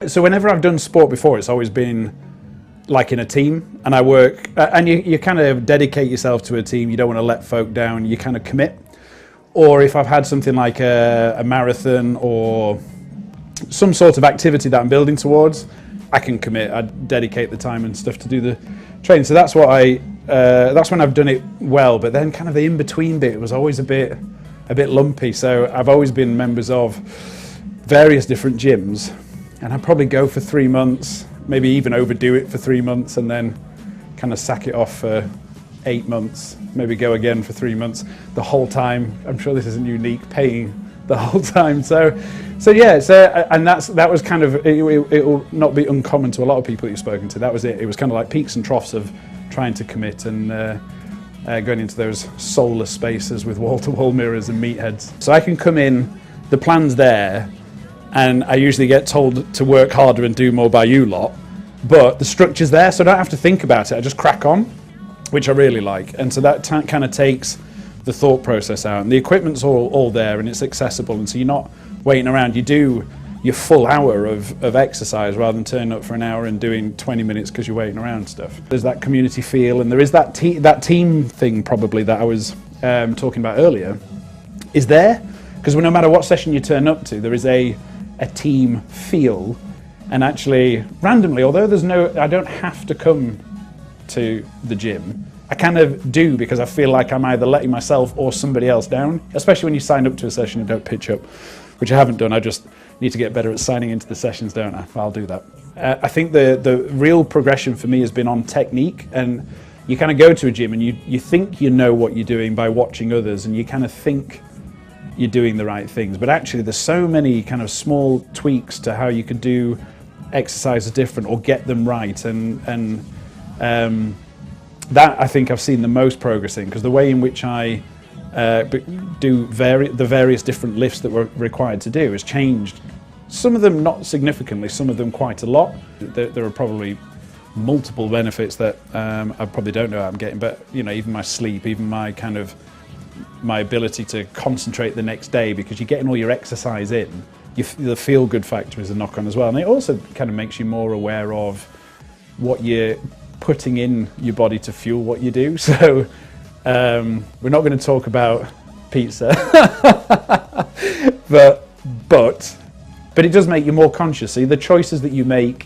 So whenever I've done sport before, it's always been like in a team, and I work, and you kind of dedicate yourself to a team. You don't want to let folk down. You kind of commit. Or if I've had something like a marathon or some sort of activity that I'm building towards, I can commit. I dedicate the time and stuff to do the training. So that's what that's when I've done it well. But then kind of the in-between bit was always a bit lumpy. So I've always been members of various different gyms, and I'd probably go for 3 months, maybe even overdo it for 3 months, and then kind of sack it off for 8 months, maybe go again for 3 months. The whole time, I'm sure this isn't unique, paying the whole time. So yeah, and that was kind of, it will not be uncommon to a lot of people that you've spoken to. That was it. It was kind of like peaks and troughs of trying to commit and going into those soulless spaces with wall-to-wall mirrors and meatheads. So I can come in, the plan's there, and I usually get told to work harder and do more by you lot, but the structure's there, so I don't have to think about it. I just crack on, which I really like. And so that kind of takes the thought process out, and the equipment's all there and it's accessible, and so you're not waiting around. You do your full hour of exercise rather than turning up for an hour and doing 20 minutes because you're waiting around stuff. There's that community feel, and there is that team thing probably that I was talking about earlier is there, because no matter what session you turn up to, there is a team feel. And actually randomly, although I don't have to come to the gym, I kind of do, because I feel like I'm either letting myself or somebody else down, especially when you sign up to a session and don't pitch up, which I haven't done. I just need to get better at signing into the sessions, don't I? I'll do that. I think the real progression for me has been on technique, and you kind of go to a gym and you think you know what you're doing by watching others, and you kind of think you're doing the right things, but actually there's so many kind of small tweaks to how you could do exercises different or get them right, and that I think I've seen the most progress in, because the way in which I do the various different lifts that we're required to do has changed. Some of them not significantly, some of them quite a lot. There are probably multiple benefits that I probably don't know how I'm getting, but you know, even my sleep, even my ability to concentrate the next day, because you're getting all your exercise in. The feel-good factor is a knock-on as well, and it also kind of makes you more aware of what you're putting in your body to fuel what you do. So we're not going to talk about pizza, but it does make you more conscious. See, the choices that you make,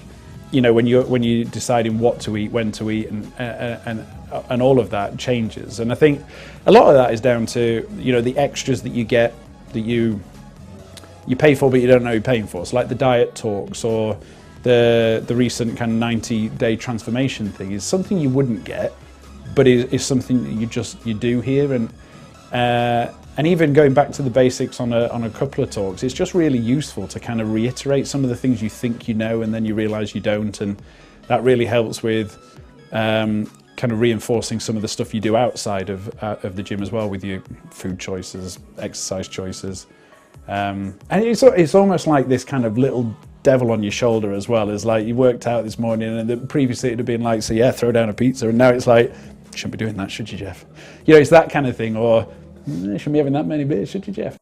you know, when you're deciding what to eat, when to eat, and all of that changes. And I think a lot of that is down to, you know, the extras that you get that you pay for but you don't know you're paying for. So like the diet talks or the recent kind of 90-day transformation thing is something you wouldn't get, but is something that you do here. And even going back to the basics on a couple of talks, it's just really useful to kind of reiterate some of the things you think you know and then you realise you don't, and that really helps with kind of reinforcing some of the stuff you do outside of the gym as well, with your food choices, exercise choices. And it's almost like this kind of little devil on your shoulder as well. It's like you worked out this morning and previously it'd have been like, so yeah, throw down a pizza, and now it's like, shouldn't be doing that, should you, Geoff? You know, it's that kind of thing. Or shouldn't be having that many beers, should you, Geoff?